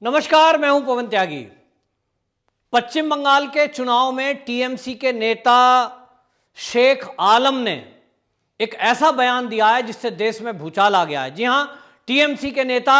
नमस्कार, मैं हूं पवन त्यागी। पश्चिम बंगाल के चुनाव में टीएमसी के नेता शेख आलम ने एक ऐसा बयान दिया है जिससे देश में भूचाल आ गया है। जी हां, टीएमसी के नेता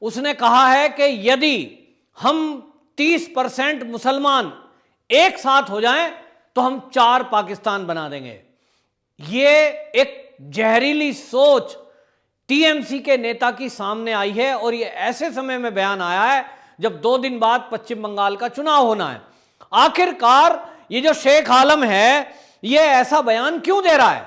उसने कहा है कि यदि हम 30% मुसलमान एक साथ हो जाएं तो हम 4 पाकिस्तान बना देंगे। ये एक जहरीली सोच टीएमसी के नेता की सामने आई है और ये ऐसे समय में बयान आया है जब 2 दिन बाद पश्चिम बंगाल का चुनाव होना है। आखिरकार ये जो शेख आलम है ये ऐसा बयान क्यों दे रहा है?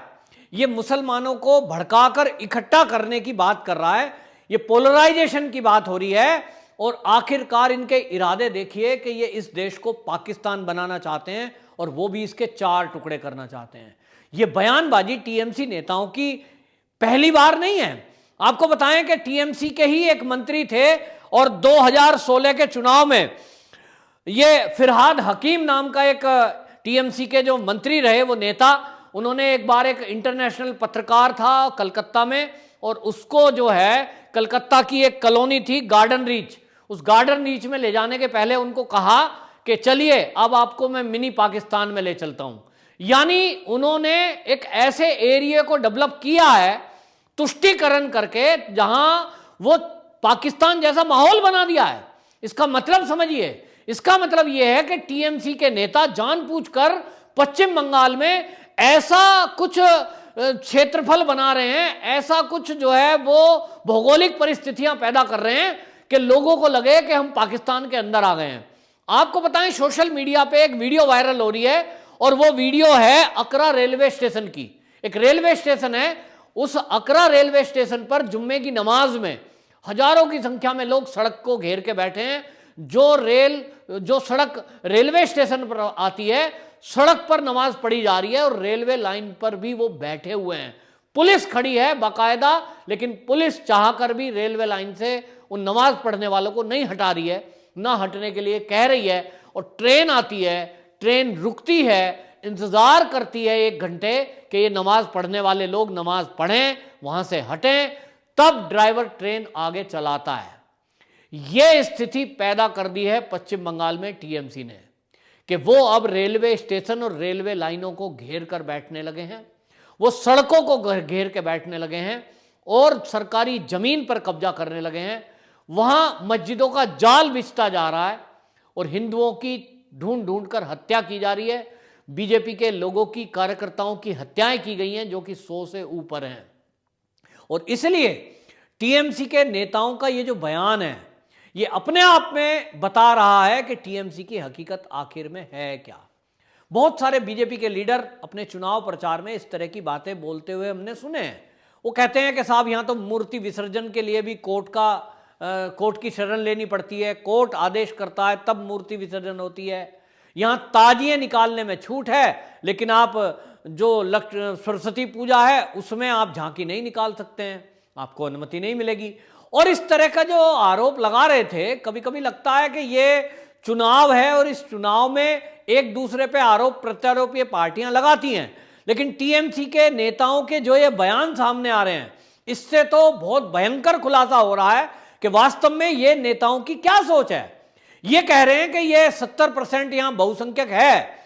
ये मुसलमानों को भड़काकर इकट्ठा करने की बात कर रहा है, ये पोलराइजेशन की बात हो रही है और आखिरकार इनके इरादे देखिए कि ये इस देश को पाकिस्तान बनाना चाहते हैं और वो भी इसके 4 टुकड़े करना चाहते हैं। ये बयानबाजी टीएमसी नेताओं की पहली बार नहीं है। आपको बताएं कि टीएमसी के ही एक मंत्री थे और 2016 के चुनाव में ये फिरहाद हकीम नाम का एक टीएमसी के जो मंत्री रहे, वो नेता, उन्होंने एक बार एक इंटरनेशनल पत्रकार था कलकत्ता में और उसको जो है कलकत्ता की एक कॉलोनी थी गार्डन रीच, उस गार्डन रीच में ले जाने के पहले उनको कहा कि चलिए अब आपको मैं मिनी पाकिस्तान में ले चलता हूं। यानी उन्होंने एक ऐसे एरिया को डेवलप किया है तुष्टीकरण करके जहां वो पाकिस्तान जैसा माहौल बना दिया है। इसका मतलब समझिए, इसका मतलब यह है कि टीएमसी के नेता जानबूझकर पश्चिम बंगाल में ऐसा कुछ क्षेत्रफल बना रहे हैं, ऐसा कुछ जो है वो भौगोलिक परिस्थितियां पैदा कर रहे हैं कि लोगों को लगे कि हम पाकिस्तान के अंदर आ गए हैं। आपको बताएं, सोशल मीडिया पे एक वीडियो वायरल हो रही है और वो वीडियो है अकरा रेलवे स्टेशन की। एक रेलवे स्टेशन है, उस अकरा रेलवे स्टेशन पर जुम्मे की नमाज में हजारों की संख्या में लोग सड़क को घेर के बैठे हैं। जो सड़क रेलवे स्टेशन पर आती है, सड़क पर नमाज पढ़ी जा रही है और रेलवे लाइन पर भी वो बैठे हुए हैं। पुलिस खड़ी है बाकायदा, लेकिन पुलिस चाहकर भी रेलवे लाइन से उन नमाज पढ़ने वालों को नहीं हटा रही है, ना हटने के लिए कह रही है। और ट्रेन आती है, ट्रेन रुकती है, इंतजार करती है 1 घंटे कि ये नमाज पढ़ने वाले लोग नमाज पढ़ें, वहां से हटें, तब ड्राइवर ट्रेन आगे चलाता है। यह स्थिति पैदा कर दी है पश्चिम बंगाल में टीएमसी ने कि वो अब रेलवे स्टेशन और रेलवे लाइनों को घेर कर बैठने लगे हैं, वो सड़कों को घेर के बैठने लगे हैं और सरकारी जमीन पर कब्जा करने लगे हैं। वहां मस्जिदों का जाल बिछता जा रहा है और हिंदुओं की ढूंढ ढूंढ कर हत्या की जा रही है। बीजेपी के लोगों की, कार्यकर्ताओं की हत्याएं की गई हैं जो कि 100 से ऊपर हैं। और इसलिए टीएमसी के नेताओं का ये जो बयान है ये अपने आप में बता रहा है कि टीएमसी की हकीकत आखिर में है क्या। बहुत सारे बीजेपी के लीडर अपने चुनाव प्रचार में इस तरह की बातें बोलते हुए हमने सुने हैं। वो कहते हैं कि साहब यहां तो मूर्ति विसर्जन के लिए भी कोर्ट की शरण लेनी पड़ती है, कोर्ट आदेश करता है तब मूर्ति विसर्जन होती है। यहां ताजिए निकालने में छूट है, लेकिन आप जो सरस्वती पूजा है उसमें आप झांकी नहीं निकाल सकते हैं, आपको अनुमति नहीं मिलेगी। और इस तरह का जो आरोप लगा रहे थे, कभी कभी लगता है कि ये चुनाव है और इस चुनाव में एक दूसरे पे आरोप प्रत्यारोप ये पार्टियां लगाती हैं, लेकिन टीएमसी के नेताओं के जो ये बयान सामने आ रहे हैं इससे तो बहुत भयंकर खुलासा हो रहा है कि वास्तव में ये नेताओं की क्या सोच है। ये कह रहे हैं कि ये 70% यहां बहुसंख्यक है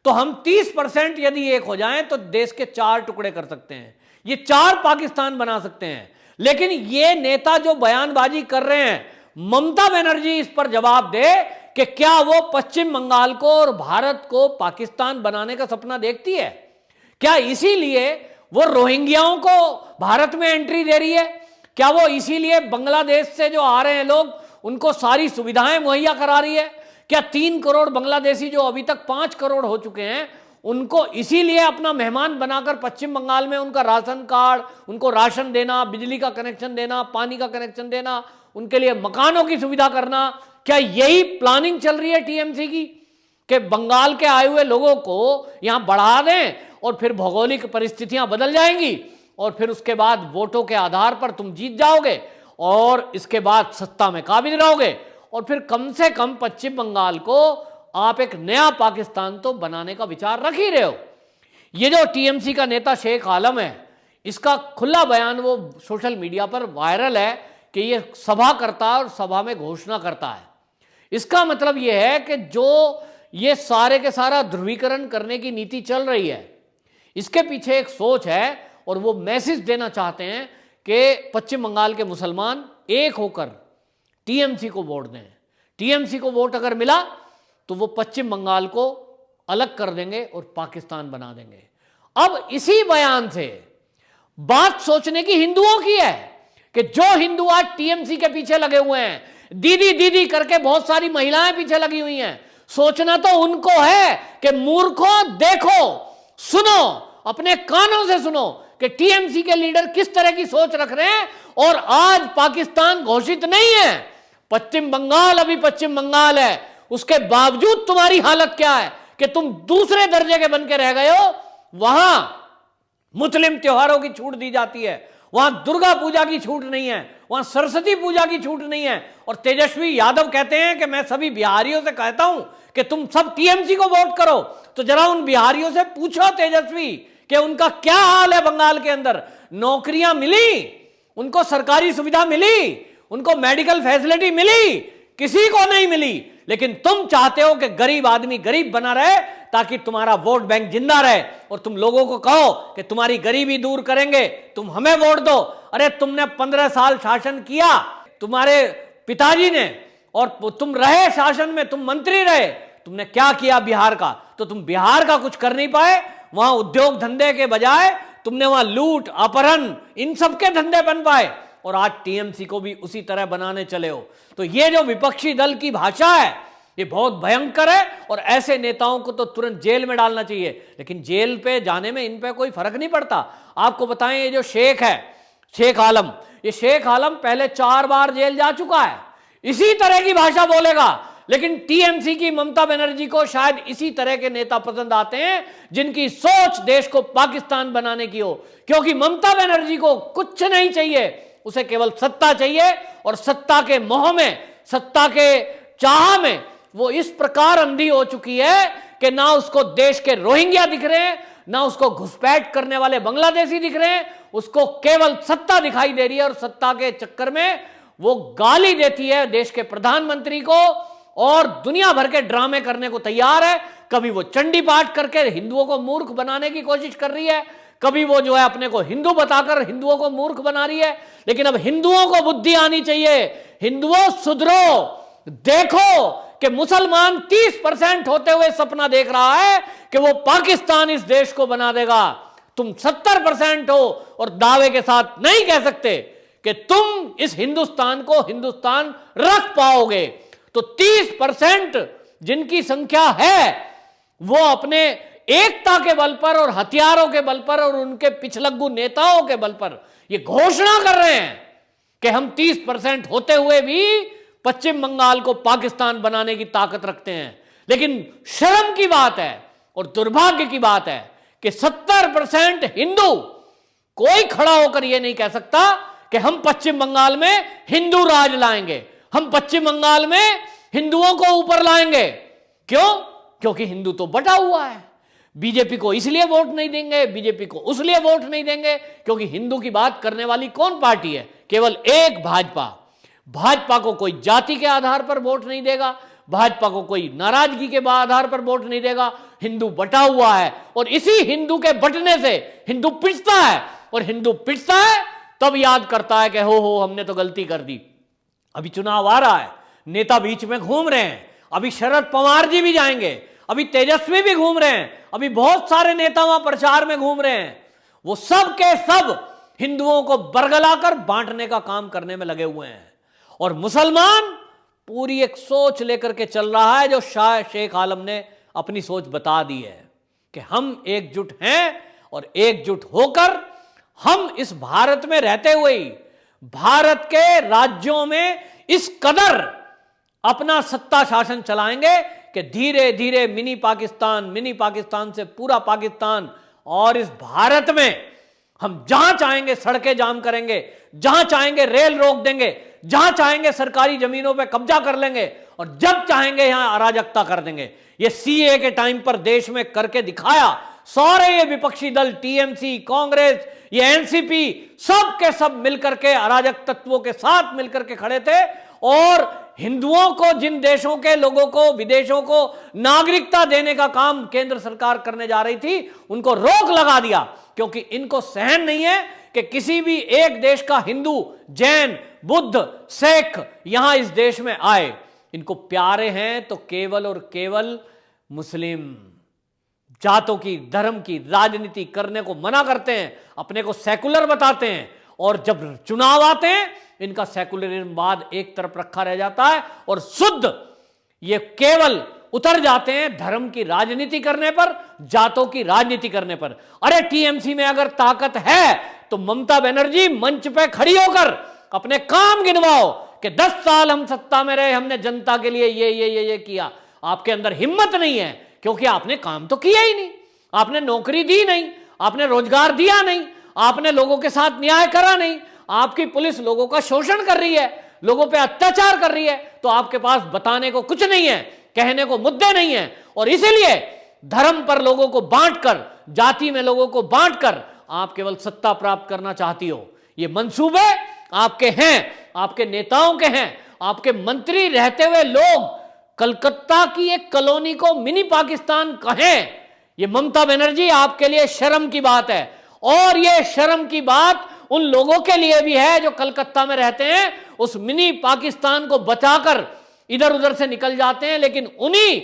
तो हम 30% यदि एक हो जाएं तो देश के 4 टुकड़े कर सकते हैं, ये 4 पाकिस्तान बना सकते हैं। लेकिन ये नेता जो बयानबाजी कर रहे हैं, ममता बनर्जी इस पर जवाब दे कि क्या वो पश्चिम बंगाल को और भारत को पाकिस्तान बनाने का सपना देखती है? क्या इसीलिए वो रोहिंग्याओं को भारत में एंट्री दे रही है? क्या वो इसीलिए बांग्लादेश से जो आ रहे हैं लोग उनको सारी सुविधाएं मुहैया करा रही है? क्या 3 करोड़ बांग्लादेशी जो अभी तक 5 करोड़ हो चुके हैं उनको इसीलिए अपना मेहमान बनाकर पश्चिम बंगाल में उनका राशन कार्ड, उनको राशन देना, बिजली का कनेक्शन देना, पानी का कनेक्शन देना, उनके लिए मकानों की सुविधा करना, क्या यही प्लानिंग चल रही है टीएमसी की कि बंगाल के आए हुए लोगों को यहां बढ़ा दें और फिर भौगोलिक परिस्थितियां बदल जाएंगी और फिर उसके बाद वोटों के आधार पर तुम जीत जाओगे और इसके बाद सत्ता में काबिज रहोगे और फिर कम से कम पश्चिम बंगाल को आप एक नया पाकिस्तान तो बनाने का विचार रख ही रहे हो। ये जो टीएमसी का नेता शेख आलम है, इसका खुला बयान वो सोशल मीडिया पर वायरल है कि ये सभा करता है और सभा में घोषणा करता है। इसका मतलब यह है कि जो ये सारे के सारा ध्रुवीकरण करने की नीति चल रही है, इसके पीछे एक सोच है और वो मैसेज देना चाहते हैं कि पश्चिम बंगाल के मुसलमान एक होकर टीएमसी को वोट दें। टीएमसी को वोट अगर मिला तो वो पश्चिम बंगाल को अलग कर देंगे और पाकिस्तान बना देंगे। अब इसी बयान से बात सोचने की हिंदुओं की है कि जो हिंदू आज टीएमसी के पीछे लगे हुए हैं, दीदी दीदी करके बहुत सारी महिलाएं पीछे लगी हुई हैं, सोचना तो उनको है कि मूर्खों देखो, सुनो, अपने कानों से सुनो कि टीएमसी के लीडर किस तरह की सोच रख रहे हैं। और आज पाकिस्तान घोषित नहीं है, पश्चिम बंगाल अभी पश्चिम बंगाल है, उसके बावजूद तुम्हारी हालत क्या है कि तुम दूसरे दर्जे के बन के रह गए हो। वहां मुस्लिम त्योहारों की छूट दी जाती है, वहां दुर्गा पूजा की छूट नहीं है, वहां सरस्वती पूजा की छूट नहीं है। और तेजस्वी यादव कहते हैं कि मैं सभी बिहारियों से कहता हूं कि तुम सब टीएमसी को वोट करो। तो जरा उन बिहारियों से पूछो तेजस्वी कि उनका क्या हाल है बंगाल के अंदर। नौकरियां मिली, उनको सरकारी सुविधा मिली, उनको मेडिकल फैसिलिटी मिली, किसी को नहीं मिली। लेकिन तुम चाहते हो कि गरीब आदमी गरीब बना रहे ताकि तुम्हारा वोट बैंक जिंदा रहे और तुम लोगों को कहो कि तुम्हारी गरीबी दूर करेंगे, तुम हमें वोट दो। अरे तुमने 15 साल शासन किया, तुम्हारे पिताजी ने, और तुम रहे शासन में, तुम मंत्री रहे, तुमने क्या किया बिहार का? तो तुम बिहार का कुछ कर नहीं पाए। वहां उद्योग धंधे के बजाय तुमने वहां लूट, अपहरण, इन सब के धंधे बन पाए और आज टीएमसी को भी उसी तरह बनाने चले हो। तो ये जो विपक्षी दल की भाषा है ये बहुत भयंकर है और ऐसे नेताओं को तो तुरंत जेल में डालना चाहिए। लेकिन जेल पे जाने में इन पे कोई फर्क नहीं पड़ता। आपको बताएं, ये जो शेख है, शेख आलम, ये शेख आलम पहले 4 बार जेल जा चुका है, इसी तरह की भाषा बोलेगा। लेकिन टीएमसी की ममता बनर्जी को शायद इसी तरह के नेता पसंद आते हैं जिनकी सोच देश को पाकिस्तान बनाने की हो, क्योंकि ममता बनर्जी को कुछ नहीं चाहिए, उसे केवल सत्ता चाहिए। और सत्ता के मोह में, सत्ता के चाह में वो इस प्रकार अंधी हो चुकी है कि ना उसको देश के रोहिंग्या दिख रहे हैं, ना उसको घुसपैठ करने वाले बांग्लादेशी दिख रहे हैं, उसको केवल सत्ता दिखाई दे रही है। और सत्ता के चक्कर में वो गाली देती है देश के प्रधानमंत्री को और दुनिया भर के ड्रामे करने को तैयार है। कभी वो चंडी पाठ करके हिंदुओं को मूर्ख बनाने की कोशिश कर रही है, कभी वो जो है अपने को हिंदू बताकर हिंदुओं को मूर्ख बना रही है। लेकिन अब हिंदुओं को बुद्धि आनी चाहिए। हिंदुओं सुधरो, देखो कि मुसलमान 30% होते हुए सपना देख रहा है कि वो पाकिस्तान इस देश को बना देगा। तुम 70% हो और दावे के साथ नहीं कह सकते कि तुम इस हिंदुस्तान को हिंदुस्तान रख पाओगे। तो 30% जिनकी संख्या है वो अपने एकता के बल पर और हथियारों के बल पर और उनके पिछलग्गू नेताओं के बल पर ये घोषणा कर रहे हैं कि हम 30% होते हुए भी पश्चिम बंगाल को पाकिस्तान बनाने की ताकत रखते हैं। लेकिन शर्म की बात है और दुर्भाग्य की बात है कि 70% हिंदू, कोई खड़ा होकर यह नहीं कह सकता कि हम पश्चिम बंगाल में हिंदू राज लाएंगे, हम पश्चिम बंगाल में हिंदुओं को ऊपर लाएंगे। क्यों? क्योंकि हिंदू तो बटा हुआ है। बीजेपी को इसलिए वोट नहीं देंगे, बीजेपी को उसलिए वोट नहीं देंगे क्योंकि हिंदू की बात करने वाली कौन पार्टी है? केवल एक, भाजपा। भाजपा को कोई जाति के आधार पर वोट नहीं देगा, भाजपा को कोई नाराजगी के आधार पर वोट नहीं देगा। हिंदू बटा हुआ है और इसी हिंदू के बटने से हिंदू पिटता है और हिंदू पिटता है तब याद करता है कि हो हमने तो गलती कर दी। अभी चुनाव आ रहा है, नेता बीच में घूम रहे हैं, अभी शरद पवार जी भी जाएंगे, अभी तेजस्वी भी घूम रहे हैं, अभी बहुत सारे नेता वहां प्रचार में घूम रहे हैं। वो सब के सब हिंदुओं को बरगलाकर बांटने का काम करने में लगे हुए हैं। और मुसलमान पूरी एक सोच लेकर के चल रहा है जो शाह शेख आलम ने अपनी सोच बता दी है कि हम एकजुट हैं और एकजुट होकर हम इस भारत में रहते हुए ही भारत के राज्यों में इस कदर अपना सत्ता शासन चलाएंगे कि धीरे धीरे मिनी पाकिस्तान से पूरा पाकिस्तान, और इस भारत में हम जहां चाहेंगे सड़कें जाम करेंगे, जहां चाहेंगे रेल रोक देंगे, जहां चाहेंगे सरकारी जमीनों पे कब्जा कर लेंगे और जब चाहेंगे यहां अराजकता कर देंगे। ये सीए के टाइम पर देश में करके दिखाया, सारे ये विपक्षी दल टीएमसी, कांग्रेस, ये एनसीपी, सब के सब मिलकर के अराजक तत्वों के साथ मिलकर के खड़े थे और हिंदुओं को, जिन देशों के लोगों को, विदेशों को नागरिकता देने का काम केंद्र सरकार करने जा रही थी, उनको रोक लगा दिया, क्योंकि इनको सहन नहीं है कि किसी भी एक देश का हिंदू, जैन, बुद्ध, सिख यहां इस देश में आए। इनको प्यारे हैं तो केवल और केवल मुस्लिम। जातों की, धर्म की राजनीति करने को मना करते हैं, अपने को सेकुलर बताते हैं, और जब चुनाव आते हैं इनका सेकुलरिज्मवाद एक तरफ रखा रह जाता है और शुद्ध ये केवल उतर जाते हैं धर्म की राजनीति करने पर, जातों की राजनीति करने पर। अरे टीएमसी में अगर ताकत है तो ममता बनर्जी मंच पे खड़ी होकर अपने काम गिनवाओ कि 10 साल हम सत्ता में रहे, हमने जनता के लिए ये किया। आपके अंदर हिम्मत नहीं है क्योंकि आपने काम तो किया ही नहीं, आपने नौकरी दी नहीं, आपने रोजगार दिया नहीं, आपने लोगों के साथ न्याय करा नहीं, आपकी पुलिस लोगों का शोषण कर रही है, लोगों पे अत्याचार कर रही है, तो आपके पास बताने को कुछ नहीं है, कहने को मुद्दे नहीं है। और इसीलिए धर्म पर लोगों को बांटकर, जाति में लोगों को बांटकर आप केवल सत्ता प्राप्त करना चाहती हो। ये मंसूबे आपके हैं, आपके नेताओं के हैं। आपके मंत्री रहते हुए लोग कलकत्ता की एक कॉलोनी को मिनी पाकिस्तान कहें, ये ममता बनर्जी आपके लिए शर्म की बात है। और ये शर्म की बात उन लोगों के लिए भी है जो कलकत्ता में रहते हैं, उस मिनी पाकिस्तान को बचाकर इधर उधर से निकल जाते हैं, लेकिन उन्हीं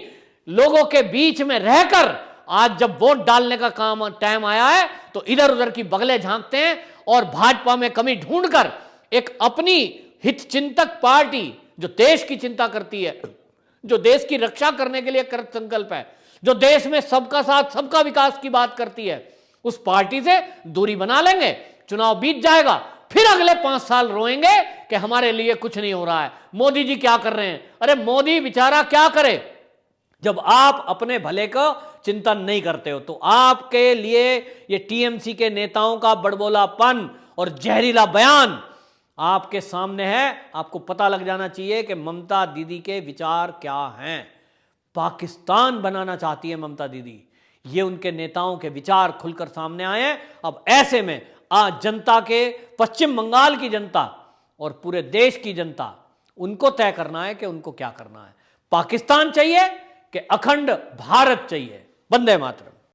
लोगों के बीच में रहकर आज जब वोट डालने का काम टाइम आया है तो इधर उधर की बगलें झांकते हैं और भाजपा में कमी ढूंढकर एक अपनी हित चिंतक पार्टी जो देश की चिंता करती है, जो देश की रक्षा करने के लिए कृत संकल्प है, जो देश में सबका साथ सबका विकास की बात करती है, उस पार्टी से दूरी बना लेंगे। चुनाव बीत जाएगा, फिर अगले 5 साल रोएंगे कि हमारे लिए कुछ नहीं हो रहा है, मोदी जी क्या कर रहे हैं। अरे मोदी बेचारा क्या करे जब आप अपने भले का चिंतन नहीं करते हो। तो आपके लिए ये टीएमसी के नेताओं का बड़बोलापन और जहरीला बयान आपके सामने है। आपको पता लग जाना चाहिए कि ममता दीदी के विचार क्या हैं। पाकिस्तान बनाना चाहती है ममता दीदी, ये उनके नेताओं के विचार खुलकर सामने आए हैं। अब ऐसे में आज जनता के, पश्चिम बंगाल की जनता और पूरे देश की जनता, उनको तय करना है कि उनको क्या करना है। पाकिस्तान चाहिए कि अखंड भारत चाहिए। वंदे मातरम।